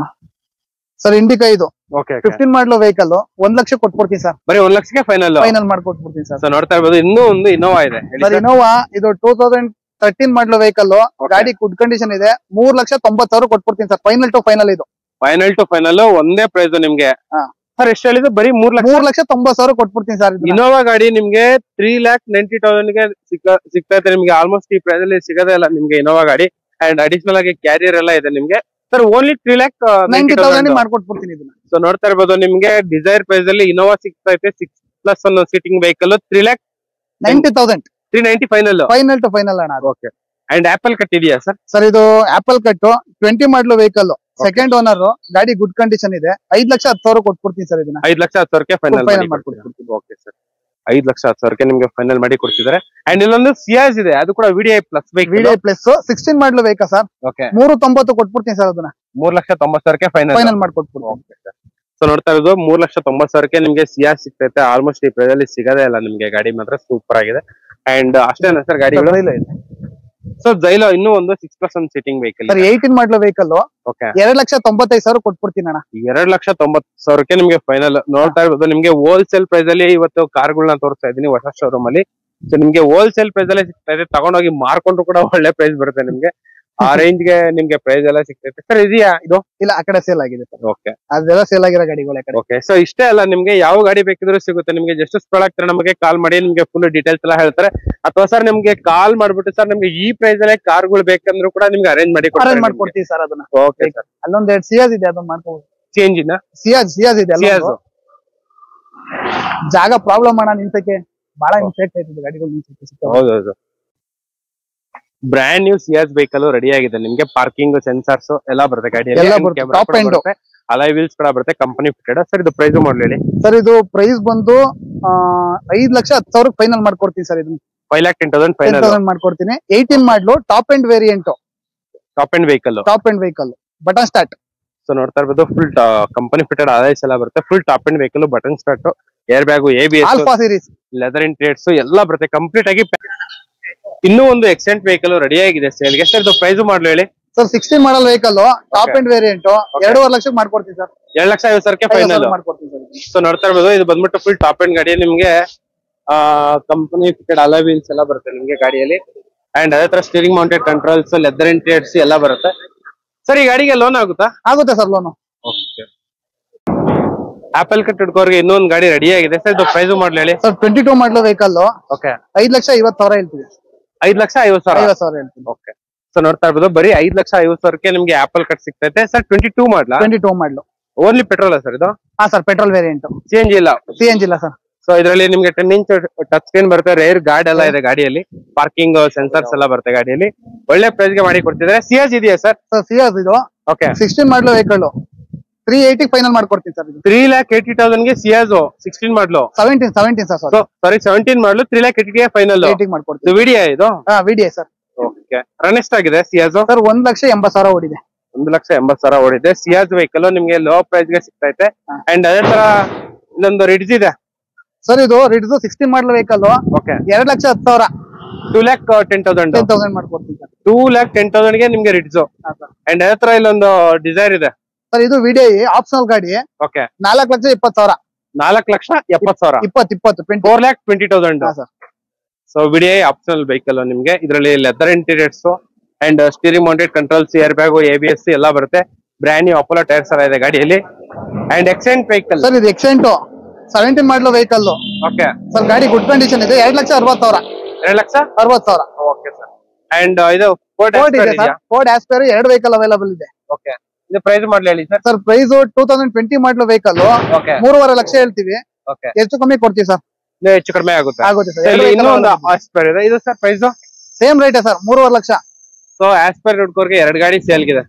ಸರ್? ಇಂಡಿಕಾ ಇದು. ಓಕೆ. 15 ಮಾಡಲು ವೆಹಿಕಲ್. 1 ಲಕ್ಷ ಕೊಟ್ಬಿಡ್ತೀನಿ ಸರ್. ಬರೀ 1 ಲಕ್ಷಕ್ಕೆ ಫೈನಲ್ ಮಾಡ್ಕೊಟ್ಬಿಡ್ತೀನಿ ಸರ್. ಸೊ ನೋಡ್ತಾ ಇರ್ಬೋದು ಇನ್ನೂ ಒಂದು ಇನೋವಾ ಇದೆ. ಸರ್ ಇನೋವಾ ಇದು 2013 ಮಾಡಲು ವೆಹಿಕಲ್. ಗಾಡಿ ಗುಡ್ ಕಂಡೀಷನ್ ಇದೆ. 3,90,000 ಕೊಟ್ಬಿಡ್ತೀನಿ ಸರ್. Final to final. ಇದು ಫೈನಲ್ ಒಂದೇ ಪ್ರೈಸ್ ನಿಮ್ಗೆ. ಸರ್ ಎಷ್ಟು ಹೇಳಿದ್ರು? ಬರೀ 3,90,000 ಕೊಟ್ಬಿಡ್ತೀನಿ ಸರ್. ಇನೋವಾ ಗಾಡಿ ನಿಮ್ಗೆ 3,90,000 ಗೆ ಸಿಗ್ತೈತೆ ನಿಮ್ಗೆ. ಆಲ್ಮೋಸ್ಟ್ ಈ ಪ್ರೈಸ್ ಅಲ್ಲಿ ಸಿಗದೇ ಇಲ್ಲ ನಿಮ್ಗೆ ಇನೋವಾ ಗಾಡಿ. ಅಂಡ್ ಅಡಿಷನಲ್ ಆಗಿ ಕ್ಯಾರಿಯರ್ ಎಲ್ಲ ಇದೆ ನಿಮ್ಗೆ. ಸರ್ ಓನ್ಲಿ 3,90,000 ಮಾಡ್ಕೊಟ್ಬಿಡ್ತೀನಿ ಇದನ್ನ. ಸೊ ನೋಡ್ತಾ ಇರ್ಬೋದು ನಿಮ್ಗೆ ಡಿಸೈರ್ ಪ್ರೈಸ್ ಅಲ್ಲಿ ಇನೋವಾ ಸಿಗ್ತೈತೆ. 6+1 seating vehicle. 3,90,000. 390 final to final ಅಣ್ಣ. ಓಕೆ. ಅಂಡ್ ಆಪಲ್ ಕಟ್ ಇದೆಯಾ ಸರ್? ಸರ್ ಇದು ಆಪಲ್ ಕಟ್ 20 ಮಾಡಲು ವೆಹಿಕಲ್. Second owner. ಗಾಡಿ ಗುಡ್ ಕಂಡೀಷನ್ ಇದೆ. 5,10,000 ಕೊಟ್ಬಿಡ್ತೀನಿ ಸರ್. ಇದನ್ನ 5,10,000 ಫೈನಲ್ ಮಾಡ್ಕೊಡ್ತೀನಿ. Okay sir. 5,10,000 ನಿಮ್ಗೆ ಫೈನಲ್ ಮಾಡಿ ಕೊಡ್ತಿದ್ದಾರೆ. ಅಂಡ್ ಇಲ್ಲೊಂದು ಸಿಯಾಸ್ ಇದೆ, ಅದು ಕೂಡ VDI ಪ್ಲಸ್ VDI ಪ್ಲಸ್ 16 ಮಾಡಲು ವೆಹಿಕಲ್ ಸರ್. ಓಕೆ. 390 ಕೊಟ್ಬಿಡ್ತೀನಿ ಸರ್. ಅದನ್ನ 3,90,000 ಫೈನಲ್ ಮಾಡ್ಕೊಟ್ಬಿಡ್ತೀನಿ. Okay sir. ಸೊ ನೋಡ್ತಾ ಇರೋದು 3,90,000 ನಿಮ್ಗೆ ಸಿಯಾಸ್ ಸಿಗ್ತೈತೆ. ಆಲ್ಮೋಸ್ಟ್ ಈ ಪ್ರೈಸ್ ಅಲ್ಲಿ ಸಿಗದೇ ಇಲ್ಲ ನಿಮ್ಗೆ. ಗಾಡಿ ಮಾತ್ರ ಸೂಪರ್ ಆಗಿದೆ. ಅಂಡ್ ಅಷ್ಟೇನಾ ಸರ್ ಗಾಡಿಗಳು? ಸೊ ಜೈಲೋ ಇನ್ನೂ ಒಂದು 6+1 ಸೀಟಿಂಗ್ ವೆಹಿಕಲ್. 18 ಮಾಡಲು ವೆಹಿಕಲ್. ಓಕೆ. 2,95,000 ಕೊಟ್ಬಿಡ್ತೀನಿ ಅಣ್ಣ. 2,90,000 ನಿಮ್ಗೆ ಫೈನಲ್. ನೋಡ್ತಾ ಇರ್ಬೋದು ನಿಮ್ಗೆ ಹೋಲ್ಸೇಲ್ ಪ್ರೈಸ್ ಅಲ್ಲಿ ಇವತ್ತು ಕಾರ್ಗಳನ್ನ ತೋರಿಸ್ತಾ ಇದೀನಿ ಹೊಸ ಶೋರೂಮ್ ಅಲ್ಲಿ. ಸೊ ನಿಮ್ಗೆ ಹೋಲ್ಸೇಲ್ ಪ್ರೈಸ್ ಅಲ್ಲಿ ಸಿಗ್ತಾ ಇದೆ. ತಗೊಂಡೋಗಿ ಮಾರ್ಕೊಂಡ್ರು ಕೂಡ ಒಳ್ಳೆ ಪ್ರೈಸ್ ಬರುತ್ತೆ ನಿಮ್ಗೆ. ಆ ರೇಂಜ್ ಗೆ ನಿಮ್ಗೆ ಪ್ರೈಸ್ ಎಲ್ಲ ಸಿಗ್ತೈತೆ ಸರ್. ಇದೆಯಾ ಇದು? ಇಲ್ಲ, ಆ ಕಡೆ ಸೇಲ್ ಆಗಿದೆ ಸರ್. ಓಕೆ. ಅದೆಲ್ಲ ಸೇಲ್ ಆಗಿರೋ ಗಾಡಿಗಳು. ಓಕೆ. ಸೊ ಇಷ್ಟೇ ಅಲ್ಲ, ನಿಮ್ಗೆ ಯಾವ ಗಾಡಿ ಬೇಕಿದ್ರು ಸಿಗುತ್ತೆ ನಿಮ್ಗೆ. ಜಸ್ಟ್ ಸ್ಪ್ರೆಡ್ ಆಗ್ತಾರೆ, ನಮಗೆ ಕಾಲ್ ಮಾಡಿ ನಿಮ್ಗೆ ಫುಲ್ ಡೀಟೇಲ್ಸ್ ಎಲ್ಲ ಹೇಳ್ತಾರೆ. ಅಥವಾ ಸರ್ ನಿಮ್ಗೆ ಕಾಲ್ ಮಾಡ್ಬಿಟ್ಟು ಸರ್ ನಿಮ್ಗೆ ಈ ಪ್ರೈಸ್ ಅಲ್ಲೇ ಕಾರ್ಗಳು ಬೇಕಂದ್ರೂ ಕೂಡ ನಿಮ್ಗೆ ಅರೇಂಜ್ ಮಾಡಿ ಮಾಡ್ಕೊಡ್ತೀವಿ ಸರ್. ಅದನ್ನ. Okay sir. ಅಲ್ಲೊಂದ್ 2 ಸಿಯಾಸ್ ಇದೆ, ಅದನ್ನ ಮಾಡ್ಕೋಬಹುದು. CNG ನ ಸಿಯಾಜ್ ಇದೆ Ciaz. ಜಾಗ ಪ್ರಾಬ್ಲಮ್ ಅಣ್ಣ ನಿಂತಕ್ಕೆ ಬಹಳ ಹಿಂಸೆ ಆಗ್ತೈತೆ ಗಾಡಿಗಳು ನಿಂತಕ್ಕೆ. ಹೌದೌದು. ಬ್ರ್ಯಾಂಡ್ ನ್ಯೂ ಸಿಯಾಜ್ ವೆಹಿಕಲ್ ರೆಡಿ ಆಗಿದೆ ನಿಮ್ಗೆ. ಪಾರ್ಕಿಂಗ್ ಸೆನ್ಸರ್ಸ್ ಎಲ್ಲ ಬರುತ್ತೆ ಗಾಡಿಯಲ್ಲಿ. ಟಾಪ್ ಎಂಡ್ ಅಲಾಯ್ ವೀಲ್ಸ್ ಕೂಡ ಬರುತ್ತೆ, ಕಂಪನಿ ಫಿಟೆಡ್. ಸರ್ ಇದು ಪ್ರೈಸ್ ಮಾಡಲಿ ಸರ್. ಇದು ಪ್ರೈಸ್ ಬಂದು 5,10,000 ಫೈನಲ್ ಮಾಡ್ಕೊಡ್ತೀನಿ ಸರ್. ಇದು 5,10,000 ಫೈನಲ್ ಮಾಡ್ಕೊಡ್ತೀನಿ. 18 ಮಾಡ್ಲು top end variant, top end vehicle button start. So ನೋಡ್ತಾ ಇರ್ಬೋದು, ಫುಲ್ ಕಂಪನಿ ಫಿಟೆಡ್ ಅಲಾಯ್ಸ್ ಎಲ್ಲ ಬರುತ್ತೆ. Full top end vehicle, button start, air bag, ABS, alpha series, leather interiors ಎಲ್ಲ ಬರುತ್ತೆ ಕಂಪ್ಲೀಟ್ ಆಗಿ. ಇನ್ನೂ ಒಂದು ಎಕ್ಸೆಂಟ್ ವೆಹಿಕಲ್ ರೆಡಿ ಆಗಿದೆ ಸೇಲ್ಗೆ. ಸರ್ ಇದು ಪ್ರೈಸ್ ಮಾಡ್ಲು ಹೇಳಿ sir. 16 model vehicle, top end variant, 2.5 ಲಕ್ಷಕ್ಕೆ ಮಾಡ್ಕೊಡ್ತೀನಿ ಸರ್. 2,50,000 ಫೈನಲ್ ಮಾಡ್ಕೊಡ್ತೀನಿ ಸರ್. ಸೊ ನೋಡ್ತಾ ಇರ್ಬೋದು, ಇದು ಬಂದ್ಬಿಟ್ಟು ಫುಲ್ ಟಾಪ್ ಎಂಡ್ ಗಾಡಿ ನಿಮ್ಗೆ. ಕಂಪನಿ ಫಿಟೆಡ್ ಅಲಾಯ್ ವೀಲ್ಸ್ ಎಲ್ಲ ಬರುತ್ತೆ ನಿಮ್ಗೆ ಗಾಡಿಯಲ್ಲಿ. ಅಂಡ್ ಅದೇ ತರ steering mounted controls, leather interiors ಎಲ್ಲ ಬರುತ್ತೆ. ಸರ್ ಈ ಗಾಡಿಗೆ ಲೋನ್ ಆಗುತ್ತೆ ಸರ್ ಲೋನು. ಆಪಲ್ ಕಟ್ ಹಿಡ್ಕೋರ್ಗೆ ಇನ್ನೊಂದು ಗಾಡಿ ರೆಡಿ ಆಗಿದೆ. ಸರ್ ಇದು ಪ್ರೈಸ್ ಮಾಡ್ಲಿ ಹೇಳಿ ಸರ್. 22 ಮಾಡಲ್ ವೆಹಿಕಲ್, 5,50,000 ಹೇಳ್ತೀವಿ. 5,50,000 ಹೇಳ್ತೀವಿ. ಓಕೆ. ಸೊ ನೋಡ್ತಾ ಇರ್ಬೋದು, ಬರೀ 5,50,000 ನಿಮ್ಗೆ ಆಪಲ್ ಕಟ್ ಸಿಗ್ತೈತೆ. ಸರ್ 22 ಮಾಡಲು ಓನ್ಲಿ ಪೆಟ್ರೋಲ್ ಸರ್ ಇದು? ಹಾ ಸರ್, ಪೆಟ್ರೋಲ್ ವೇರಿಯಂಟ್. CNG ಇಲ್ಲ ಸರ್. ಸೊ ಇದರಲ್ಲಿ ನಿಮ್ಗೆ 10 ಇಂಚ್ ಟಚ್ ಸ್ಕ್ರೀನ್ ಬರುತ್ತೆ, ರೇರ್ ಗಾರ್ಡ್ ಎಲ್ಲ ಇದೆ ಗಾಡಿಯಲ್ಲಿ, ಪಾರ್ಕಿಂಗ್ ಸೆನ್ಸರ್ಸ್ ಎಲ್ಲ ಬರುತ್ತೆ ಗಾಡಿಯಲ್ಲಿ. ಒಳ್ಳೆ ಪ್ರೈಸ್ ಗೆ ಮಾಡಿ ಕೊಡ್ತಿದ್ದಾರೆ. ಸಿಯಾಜ್ ಇದೆಯಾ ಸರ್? ಸಿಯಾಜ್ ಇದು. ಓಕೆ. 16 ಮಾಡಲು ವೆಹಿಕಲ್ 380 ಫೈನಲ್ ಮಾಡ್ಕೊಡ್ತೀನಿ ಸರ್. 3,80,000 ಗೆ ಸಿಯಾಜ್ 16 ಮಾಡಲು. 17 ಸರ್. ಸಾರಿ 17 ಮಾಡಲು 3,80,000 ಫೈನಲ್ ಮಾಡ್ಕೊಡ್ತೀನಿ. ವಿಡಿಯೋ ಇದು? Video sir. ಓಕೆ. ರನ್ ಎಷ್ಟಾಗಿದೆ ಸಿಯಾಜ್ ಸರ್? 1,80,000 ಓಡಿದೆ. 1,80,000 ಓಡಿದೆ. ಸಿಯಾಜ್ ವೆಹಿಕಲ್ ನಿಮ್ಗೆ ಲೋ ಪ್ರೈಸ್ ಗೆ ಸಿಗ್ತೈತೆ. ಅಂಡ್ ಅದೇ ತರ ಇಲ್ಲೊಂದು ರಿಡ್ಜ್ ಇದೆ ಸರ್. ಇದು ರಿಡ್ಜ್ 16 ಮಾಡಲ್ ವೆಹಿಕಲ್. ಓಕೆ. 2,10,000. 2,10,000 ಮಾಡ್ಕೊಡ್ತೀನಿ ಸರ್. 2,10,000 ಗೆ ನಿಮ್ಗೆ ರಿಡ್ಜ್. ಅಂಡ್ ಅದೇ ತರ ಇಲ್ಲೊಂದು ಡಿಸೈರ್ ಇದೆ ಸರ್. ಇದು ವಿಡಿಯೋ ಆಪ್ಷನಲ್ ಗಾಡಿ. Okay. 4,20,000. 4,70,000. 4,20,000. So video optional vehicle ನಿಮ್ಗೆ. ಇದರಲ್ಲಿ leather interiors and steering mounted controls, air bag, ABS ಎಲ್ಲ ಬರುತ್ತೆ. ಬ್ರ್ಯಾಂಡ್ ನ್ಯೂ ಅಪೋಲೋ ಟೈರ್ಸ್ ಎಲ್ಲ ಇದೆ ಗಾಡಿಯಲ್ಲಿ. And Xcent vehicle sir. ಇದು Xcent 17 model vehicle. Okay. Sir ಗಾಡಿ ಗುಡ್ ಕಂಡೀಷನ್ ಇದೆ. 2,60,000. 2,60,000. Okay sir. ಅಂಡ್ ಇದು ಫೋರ್ಡ್ ಆಸ್ಪೈರ್ 2 ವೆಹಿಕಲ್ ಅವೈಲಬಲ್ ಇದೆ. ಓಕೆ. ಇದು ಪ್ರೈಸ್ ಮಾಡ್ಲಿ ಹೇಳಿ sir. Sir price 2020 model vehicle 3.5 lakh ಹೇಳ್ತೀವಿ. ಓಕೆ. ಹೆಚ್ಚು ಕಮ್ಮಿ ಕೊಡ್ತೀವಿ ಸರ್. ಹೆಚ್ಚು ಕಡಿಮೆ ಆಗುತ್ತೆ ಸರ್. ಇನ್ನೂ ಒಂದು ಆಸ್ಪೈರ್ ಇದೆ. ಇದು sir price same rate sir, 3.5 lakh. So Aspire ಹುಡ್ಕೋರ್ಗೆ 2 ಗಾಡಿ ಸೇಲ್ಗಿದೆ.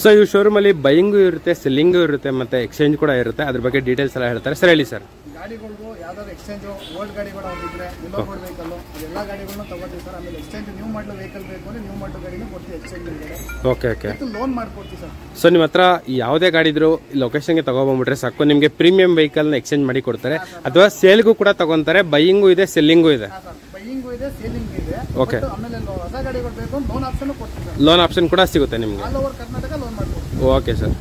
ಸೊ ಈ ಶೋರೂಮ್ ಅಲ್ಲಿ ಬೈಯಿಂಗು ಇರುತ್ತೆ, ಸೆಲ್ಲಿಂಗು ಇರುತ್ತೆ, ಮತ್ತೆ ಎಕ್ಸ್ಚೇಂಜ್ ಕೂಡ ಇರುತ್ತೆ. ಅದ್ರ ಬಗ್ಗೆ ಡೀಟೇಲ್ಸ್ ಎಲ್ಲ ಹೇಳ್ತಾರೆ ಸರ್. ಹೇಳಿ ಸರ್. ಗಾಡಿಗಳಿಗೂ ಯಾವ್ದಾದ್ರು ಎಕ್ಸ್ಚೇಂಜ್ ಓಲ್ಡ್ ಗಾಡಿಗಳು ಹೋಗಿದ್ರೆ ನಿಲ್ಲೋ ವೆಹಿಕಲ್ ಅದೆಲ್ಲ ಗಾಡಿಗಳನ್ನ ತಗೋತೀವಿ ಸರ್. ಆಮೇಲೆ ಎಕ್ಸ್ಚೇಂಜ್ ನ್ಯೂ ಮಾಡಲ್ ವೆಹಿಕಲ್ ಬೇಕು ಅಂದ್ರೆ ನ್ಯೂ ಮಾಡಲ್ ಗಾಡಿನ ಕೊಡ್ತೀವಿ ಎಕ್ಸ್ಚೇಂಜ್ ಮೇಲೆ. ಓಕೆ. ಲೋನ್ ಮಾಡ್ಕೊಡ್ತೀವಿ ಸರ್. ಸೊ ನಿಮ್ಮ ಹತ್ರ ಯಾವುದೇ ಗಾಡಿ ಇದ್ರು ಲೊಕೇಶನ್ಗೆ ತಗೊಬಂದ್ಬಿಟ್ರೆ ಸಾಕು, ನಿಮಗೆ ಪ್ರೀಮಿಯಂ ವೆಹಿಕಲ್ ನ ಎಕ್ಸ್ಚೇಂಜ್ ಮಾಡಿ ಕೊಡ್ತಾರೆ. ಅಥವಾ ಸೇಲ್ಗೂ ಕೂಡ ತಗೊಂತಾರೆ. ಬೈಯಿಂಗು ಇದೆ, ಸೆಲ್ಲಿಂಗು ಇದೆ. ಬೈಯಿಂಗು ಇದೆ, ಸೇಲಿಂಗ್ ಇದೆ. ಓಕೆ. ಆಮೇಲೆ ಹೊಸ ಗಾಡಿಗಳು ಬೇಕು ಲೋನ್ ಆಪ್ಷನ್ ಕೊಡ್ತೀವಿ. ಲೋನ್ ಆಪ್ಷನ್ ಕೂಡ ಸಿಗುತ್ತೆ ನಿಮಗೆ. ಆಲ್ ಓವರ್ ಕರ್ನಾಟಕ ಲೋನ್ ಮಾಡ್ಕೊಡ್ತೀವಿ. Okay sir.